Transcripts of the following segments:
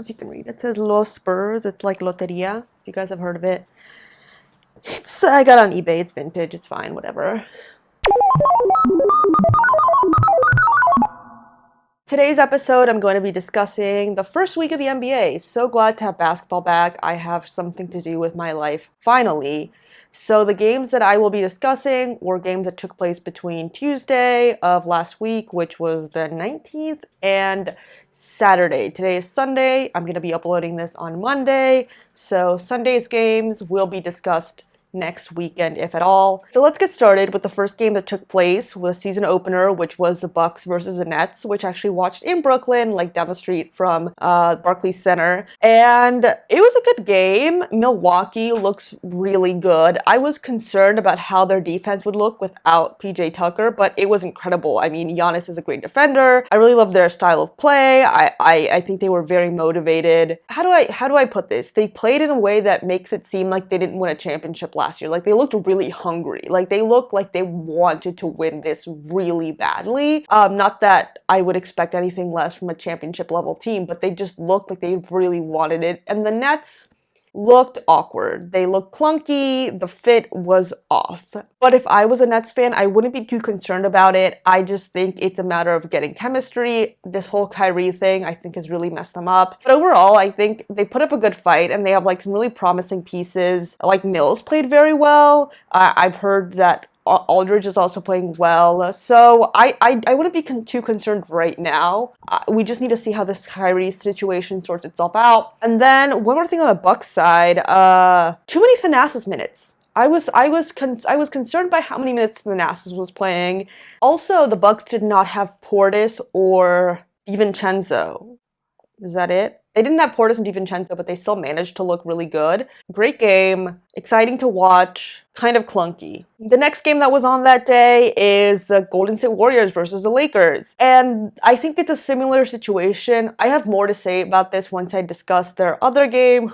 if you can read. It says Los Spurs. It's like Loteria. If you guys have heard of it. I got it on eBay. It's vintage. It's fine. Whatever. Today's episode, I'm going to be discussing the first week of the NBA. So glad to have basketball back. I have something to do with my life, finally. So the games that I will be discussing were games that took place between Tuesday of last week, which was the 19th, and Saturday. Today is Sunday. I'm going to be uploading this on Monday. So Sunday's games will be discussed next weekend, if at all. So let's get started with the first game that took place, with a season opener, which was the Bucks versus the Nets, which I actually watched in Brooklyn, like down the street from Barclays Center. And it was a good game. Milwaukee looks really good. I was concerned about how their defense would look without PJ Tucker, but it was incredible. I mean, Giannis is a great defender. I really love their style of play. I think they were very motivated. How do I put this? They played in a way that makes it seem like they didn't win a championship last year. Like, they looked really hungry. Like, they looked like they wanted to win this really badly. Not that I would expect anything less from a championship level team, but they just looked like they really wanted it. And the Nets looked awkward. They looked clunky. The fit was off. But if I was a Nets fan, I wouldn't be too concerned about it. I just think it's a matter of getting chemistry. This whole Kyrie thing, I think, has really messed them up. But overall, I think they put up a good fight, and they have like some really promising pieces. Like, Mills played very well. I've heard that Aldridge is also playing well, so I wouldn't be too concerned right now. We just need to see how this Kyrie situation sorts itself out. And then one more thing on the Bucks side, too many Thanasis minutes. I was concerned by how many minutes Thanasis was playing. Also, the Bucks did not have Portis or DiVincenzo. Is that it? They didn't have Portis and DiVincenzo, but they still managed to look really good. Great game, exciting to watch, kind of clunky. The next game that was on that day is the Golden State Warriors versus the Lakers. And I think it's a similar situation. I have more to say about this once I discuss their other game,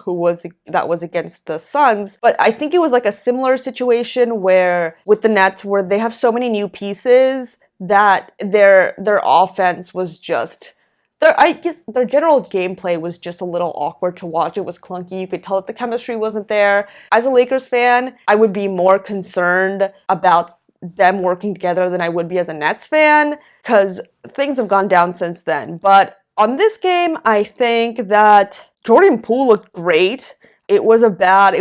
that was against the Suns. But I think it was like a similar situation where with the Nets, where they have so many new pieces that their offense was just... I guess their general gameplay was just a little awkward to watch. It was clunky. You could tell that the chemistry wasn't there. As a Lakers fan, I would be more concerned about them working together than I would be as a Nets fan, because things have gone down since then. But on this game, I think that Jordan Poole looked great. It was a bad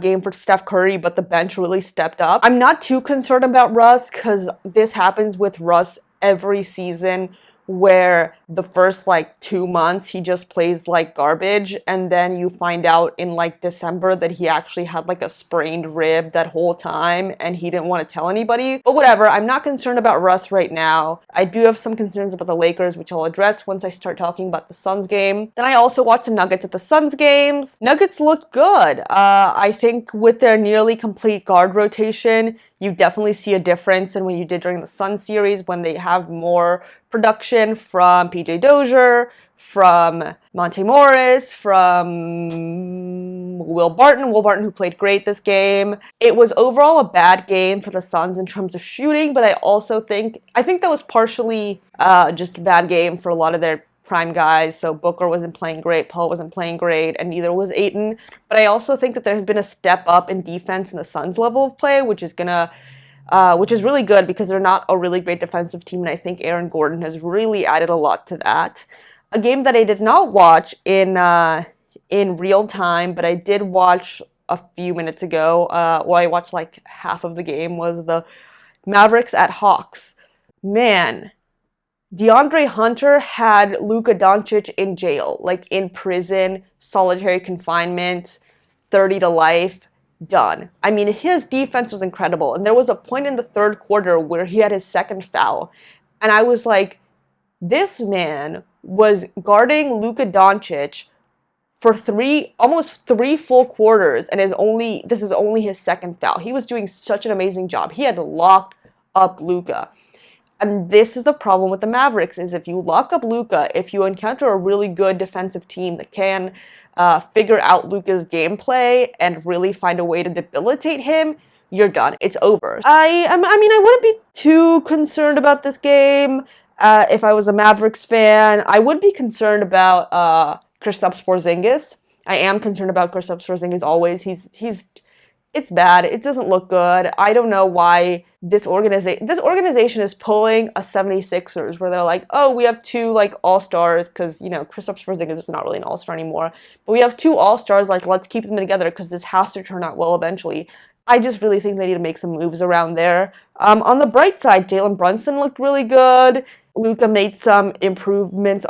game for Steph Curry, but the bench really stepped up. I'm not too concerned about Russ, because this happens with Russ every season, where the first 2 months he just plays like garbage, and then you find out in December that he actually had a sprained rib that whole time and he didn't want to tell anybody. But whatever, I'm not concerned about Russ right now. I do have some concerns about the Lakers, which I'll address once I start talking about the Suns game. Then I also watched the Nuggets at the Suns games. Nuggets looked good. I think with their nearly complete guard rotation, you definitely see a difference than when you did during the Suns series, when they have more production from PJ Dozier, from Monte Morris, from Will Barton. Will Barton, who played great this game. It was overall a bad game for the Suns in terms of shooting, but I think that was partially just a bad game for a lot of their prime guys. So Booker wasn't playing great, Paul wasn't playing great, and neither was Ayton. But I also think that there has been a step up in defense in the Suns' level of play, which is really good, because they're not a really great defensive team, and I think Aaron Gordon has really added a lot to that. A game that I did not watch in real time, but I did watch a few minutes ago, I watched half of the game, was the Mavericks at Hawks. Man, DeAndre Hunter had Luka Doncic in jail, in prison, solitary confinement, 30 to life, done. I mean, his defense was incredible, and there was a point in the third quarter where he had his second foul, and I was like, this man was guarding Luka Doncic for almost three full quarters, and this is only his second foul. He was doing such an amazing job. He had locked up Luka. And this is the problem with the Mavericks, is if you lock up Luka, if you encounter a really good defensive team that can figure out Luka's gameplay and really find a way to debilitate him, you're done. It's over. I wouldn't be too concerned about this game. If I was a Mavericks fan, I would be concerned about Kristaps Porzingis. I am concerned about Kristaps Porzingis always. He's it's bad. It doesn't look good. I don't know why this organization is pulling a 76ers where they're like, "Oh, we have two like all-stars cuz Kristaps Porzingis is not really an all-star anymore. But we have two all-stars, like let's keep them together cuz this has to turn out well eventually." I just really think they need to make some moves around there. On the bright side, Jalen Brunson looked really good. Luka made some improvements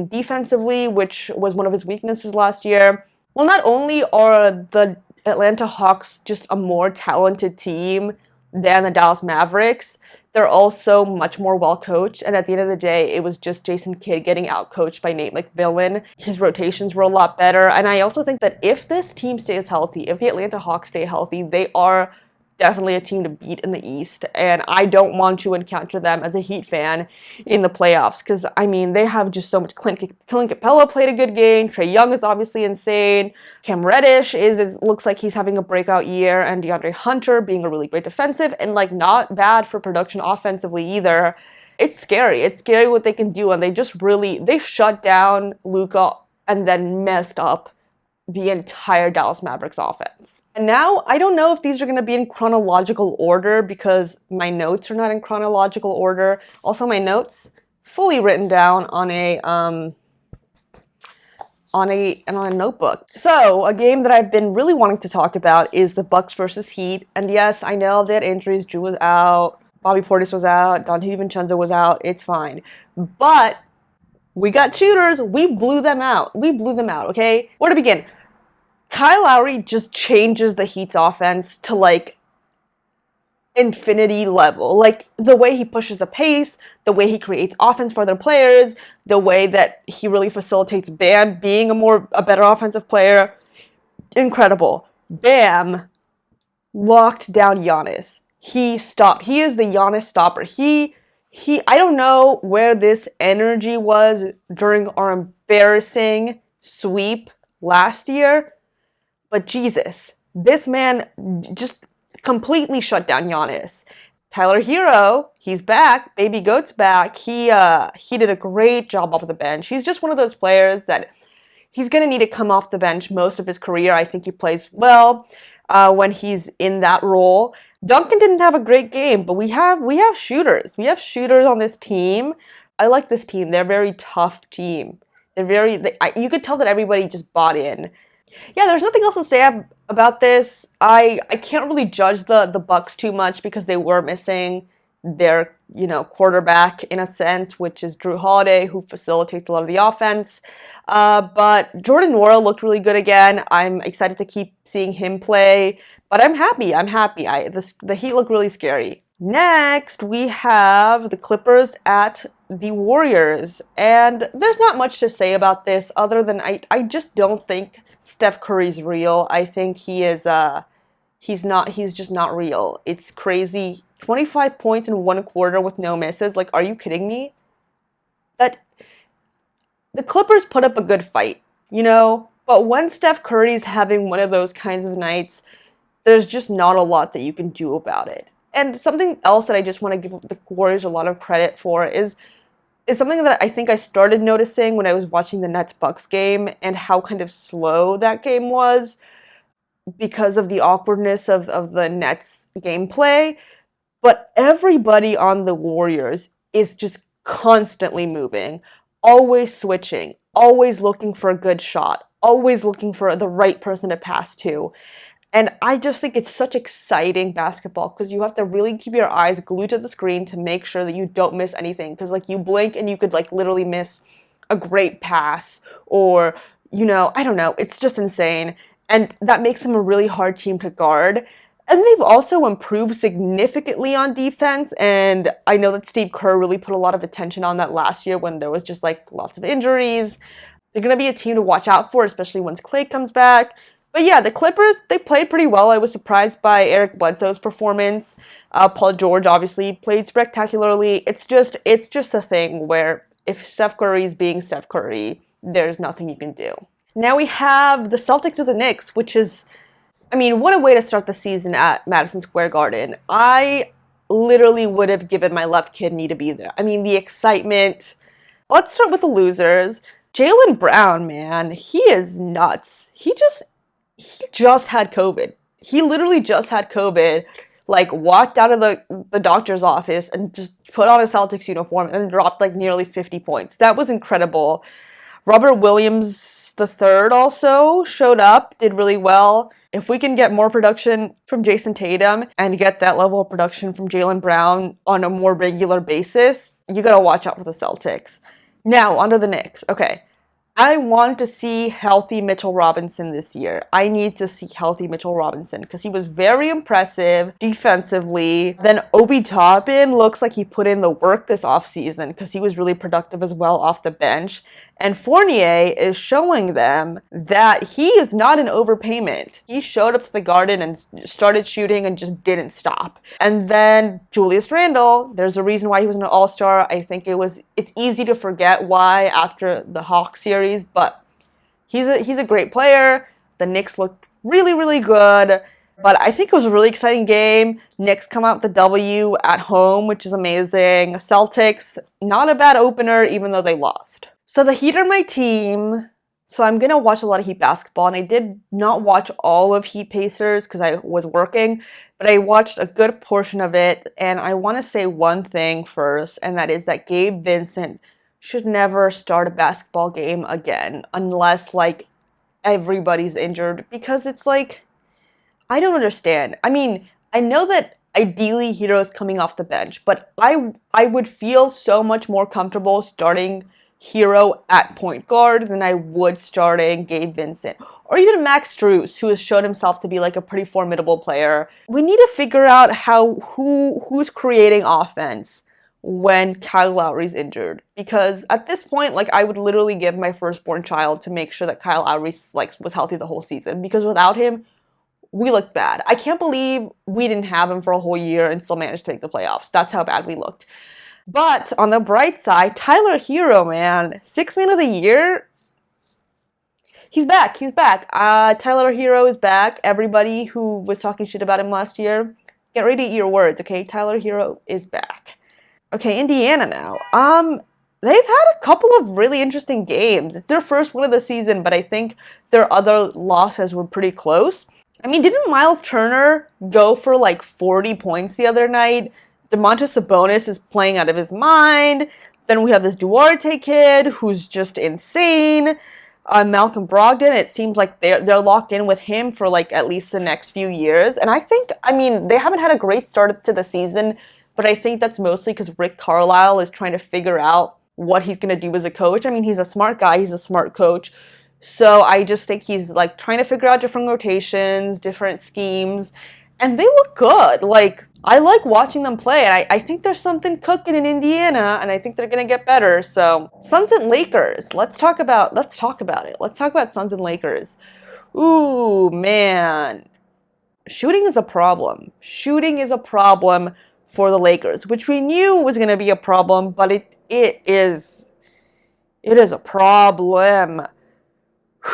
defensively, which was one of his weaknesses last year. Well, not only are the Atlanta Hawks just a more talented team than the Dallas Mavericks, they're also much more well coached. And at the end of the day, it was just Jason Kidd getting out coached by Nate McMillan. His rotations were a lot better. And I also think that if this team stays healthy, if the Atlanta Hawks stay healthy, they are definitely a team to beat in the East, and I don't want to encounter them as a Heat fan in the playoffs because, they have just so much. Clint Capella played a good game. Trae Young is obviously insane. Cam Reddish looks like he's having a breakout year, and DeAndre Hunter being a really great defensive and, not bad for production offensively either. It's scary. It's scary what they can do, and they shut down Luka and then messed up the entire Dallas Mavericks offense. And now, I don't know if these are going to be in chronological order because my notes are not in chronological order. Also, my notes fully written down on a notebook. So, a game that I've been really wanting to talk about is the Bucks versus Heat. And yes, I know they had injuries. Drew was out, Bobby Portis was out, Dante DiVincenzo was out. It's fine. But we got shooters. We blew them out, okay? Where to begin? Kyle Lowry just changes the Heat's offense to, infinity level. The way he pushes the pace, the way he creates offense for other players, the way that he really facilitates Bam being a better offensive player. Incredible. Bam locked down Giannis. He stopped. He is the Giannis stopper. I don't know where this energy was during our embarrassing sweep last year, but Jesus, this man just completely shut down Giannis. Tyler Herro, he's back. Baby Goat's back. He did a great job off the bench. He's just one of those players that he's going to need to come off the bench most of his career. I think he plays well when he's in that role. Duncan didn't have a great game, but we have shooters. We have shooters on this team. I like this team. They're a very tough team. You could tell that everybody just bought in. Yeah, there's nothing else to say about this. I can't really judge the Bucks too much because they were missing their quarterback in a sense, which is Drew Holiday, who facilitates a lot of the offense. But Jordan Nwora looked really good again. I'm excited to keep seeing him play. But I'm happy. The Heat look really scary. Next, we have the Clippers at the Warriors. And there's not much to say about this other than I just don't think Steph Curry's real. I think he's just not real. It's crazy. 25 points in one quarter with no misses. Are you kidding me? That the Clippers put up a good fight, but when Steph Curry's having one of those kinds of nights, there's just not a lot that you can do about it. And something else that I just want to give the Warriors a lot of credit for is something that I think I started noticing when I was watching the Nets-Bucks game and how kind of slow that game was because of the awkwardness of the Nets gameplay. But everybody on the Warriors is just constantly moving, always switching, always looking for a good shot, always looking for the right person to pass to. And I just think it's such exciting basketball because you have to really keep your eyes glued to the screen to make sure that you don't miss anything. Because you blink and you could literally miss a great pass or, I don't know. It's just insane. And that makes them a really hard team to guard. And they've also improved significantly on defense. And I know that Steve Kerr really put a lot of attention on that last year when there was just lots of injuries. They're going to be a team to watch out for, especially once Klay comes back. But yeah, the Clippers, they played pretty well. I was surprised by Eric Bledsoe's performance. Paul George obviously played spectacularly. It's just a thing where if Steph Curry's being Steph Curry, there's nothing you can do. Now we have the Celtics of the Knicks, which is, what a way to start the season at Madison Square Garden. I literally would have given my left kidney to be there. I mean, the excitement. Let's start with the losers. Jaylen Brown, man, he is nuts. He just had COVID. He literally just had COVID, like walked out of the doctor's office and just put on a Celtics uniform and dropped like nearly 50 points. That was incredible. Robert Williams the third also showed up, did really well. If we can get more production from Jason Tatum and get that level of production from Jaylen Brown on a more regular basis, you gotta watch out for the Celtics. Now, onto the Knicks. Okay. I want to see healthy Mitchell Robinson this year. I need to see healthy Mitchell Robinson because he was very impressive defensively. Then Obi Toppin looks like he put in the work this offseason because he was really productive as well off the bench. And Fournier is showing them that he is not an overpayment. He showed up to the Garden and started shooting and just didn't stop. And then Julius Randle, there's a reason why he was an all-star. I think it's easy to forget why after the Hawks series, but he's a great player. The Knicks looked really, really good. But I think it was a really exciting game. Knicks come out with the W at home, which is amazing. Celtics, not a bad opener, even though they lost. So the Heat are my team, so I'm going to watch a lot of Heat basketball, and I did not watch all of Heat Pacers because I was working, but I watched a good portion of it, and I want to say one thing first, and that is that Gabe Vincent should never start a basketball game again unless, like, everybody's injured, because it's like, I don't understand. I mean, I know that ideally Herro'S coming off the bench, but I would feel so much more comfortable starting Herro at point guard than I would starting Gabe Vincent. Or even Max Strus, who has shown himself to be like a pretty formidable player. We need to figure out who's creating offense when Kyle Lowry's injured. Because at this point, like, I would literally give my firstborn child to make sure that Kyle Lowry was healthy the whole season. Because without him, we looked bad. I can't believe we didn't have him for a whole year and still managed to make the playoffs. That's how bad we looked. But on the bright side, Tyler Herro, man, 6th man of the year. He's back. Tyler Herro is back. Everybody who was talking shit about him last year, get ready to eat your words, okay? Tyler Herro is back. Okay, Indiana now. They've had a couple of really interesting games. It's their first win of the season, but I think their other losses were pretty close. I mean, didn't Miles Turner go for like 40 points the other night? Domantas Sabonis is playing out of his mind. Then we have this Duarte kid who's just insane. Malcolm Brogdon, it seems like they're locked in with him for like at least the next few years. And I mean, they haven't had a great start to the season, but I think that's mostly because Rick Carlisle is trying to figure out what he's going to do as a coach. I mean, he's a smart guy. He's a smart coach. So I just think he's like trying to figure out different rotations, different schemes. And they look good. Like, I like watching them play, and I think there's something cooking in Indiana, and I think they're gonna get better. So, Suns and Lakers. Let's talk about it. Let's talk about Suns and Lakers. Ooh, man. Shooting is a problem. Shooting is a problem for the Lakers, which we knew was gonna be a problem, but it is a problem.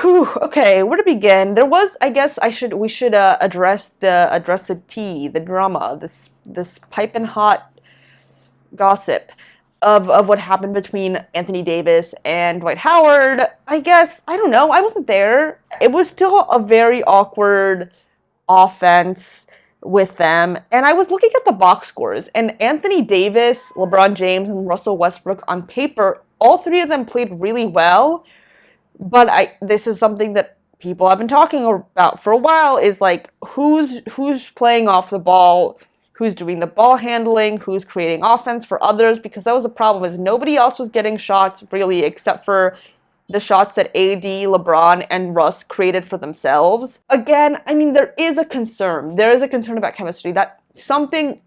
Whew, okay, where to begin? There was, I guess, we should address the tea, the drama, this piping hot gossip of what happened between Anthony Davis and Dwight Howard. I guess, I don't know, I wasn't there. It was still a very awkward offense with them, and I was looking at the box scores, and Anthony Davis, LeBron James, and Russell Westbrook on paper, all three of them played really well. But this is something that people have been talking about for a while, is like who's playing off the ball, who's doing the ball handling, who's creating offense for others, because that was the problem, is nobody else was getting shots really except for the shots that AD, LeBron, and Russ created for themselves. Again, I mean, there is a concern. There is a concern about chemistry, that something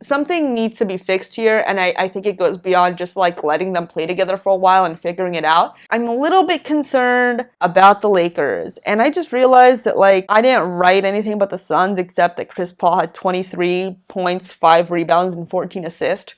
needs to be fixed here, and I think it goes beyond just like letting them play together for a while and figuring it out. I'm a little bit concerned about the Lakers, and I just realized that like I didn't write anything about the Suns except that Chris Paul had 23 points, 5 rebounds, and 14 assists.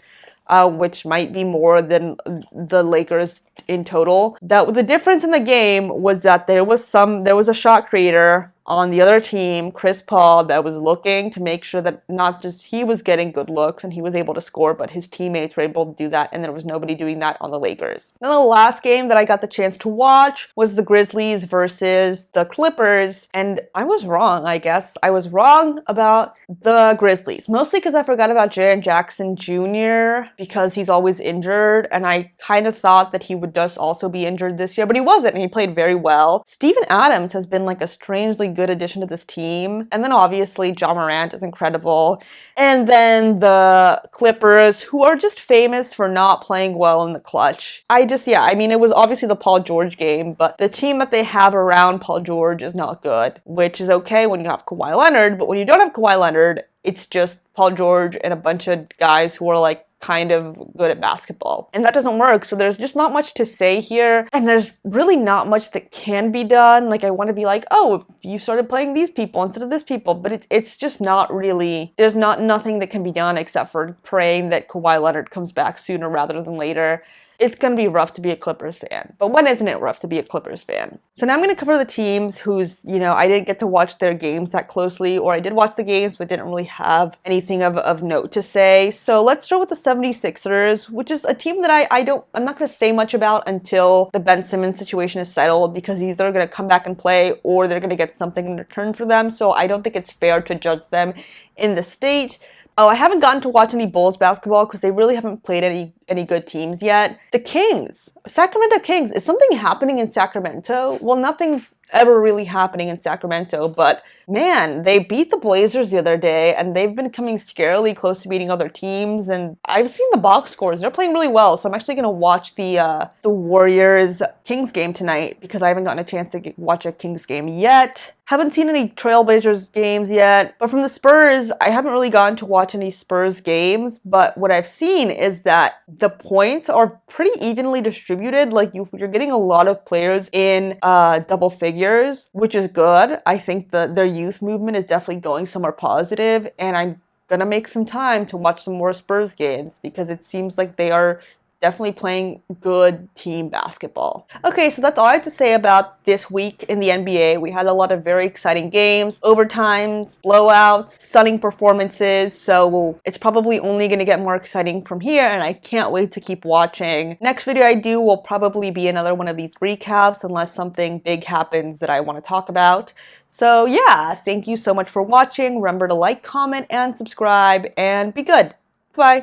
Which might be more than the Lakers in total. That the difference in the game was that there was a shot creator on the other team, Chris Paul, that was looking to make sure that not just he was getting good looks and he was able to score, but his teammates were able to do that, and there was nobody doing that on the Lakers. Then the last game that I got the chance to watch was the Grizzlies versus the Clippers, and I was wrong, I guess. I was wrong about the Grizzlies, mostly because I forgot about Jaren Jackson Jr. because he's always injured, and I kind of thought that he would just also be injured this year, but he wasn't, and he played very well. Steven Adams has been like a strangely good addition to this team, and then obviously Ja Morant is incredible, and then the Clippers, who are just famous for not playing well in the clutch. I mean, it was obviously the Paul George game, but the team that they have around Paul George is not good, which is okay when you have Kawhi Leonard, but when you don't have Kawhi Leonard, it's just Paul George and a bunch of guys who are like kind of good at basketball. And that doesn't work, so there's just not much to say here, and there's really not much that can be done. Like, I want to be like, oh, if you started playing these people instead of this people, but it's just not really, there's nothing that can be done except for praying that Kawhi Leonard comes back sooner rather than later. It's going to be rough to be a Clippers fan. But when isn't it rough to be a Clippers fan? So now I'm going to cover the teams whose, I didn't get to watch their games that closely, or I did watch the games but didn't really have anything of note to say. So let's start with the 76ers, which is a team that I'm not going to say much about until the Ben Simmons situation is settled, because either they're going to come back and play or they're going to get something in return for them. So I don't think it's fair to judge them in the state. Oh, I haven't gotten to watch any Bulls basketball because they really haven't played any good teams yet. The Kings, Sacramento Kings, is something happening in Sacramento? Well, nothing's ever really happening in Sacramento, but man, they beat the Blazers the other day, and they've been coming scarily close to beating other teams, and I've seen the box scores. They're playing really well, so I'm actually going to watch the Warriors-Kings game tonight, because I haven't gotten a chance to watch a Kings game yet. Haven't seen any Trailblazers games yet, but from the Spurs, I haven't really gotten to watch any Spurs games, but what I've seen is that the points are pretty evenly distributed. Like, you're getting a lot of players in double figures, which is good. I think their youth movement is definitely going somewhere positive, and I'm gonna make some time to watch some more Spurs games because it seems like they are definitely playing good team basketball. Okay, so that's all I have to say about this week in the NBA. We had a lot of very exciting games, overtimes, blowouts, stunning performances, so it's probably only going to get more exciting from here, and I can't wait to keep watching. Next video I do will probably be another one of these recaps, unless something big happens that I want to talk about. So yeah, thank you so much for watching. Remember to like, comment, and subscribe, and be good. Bye.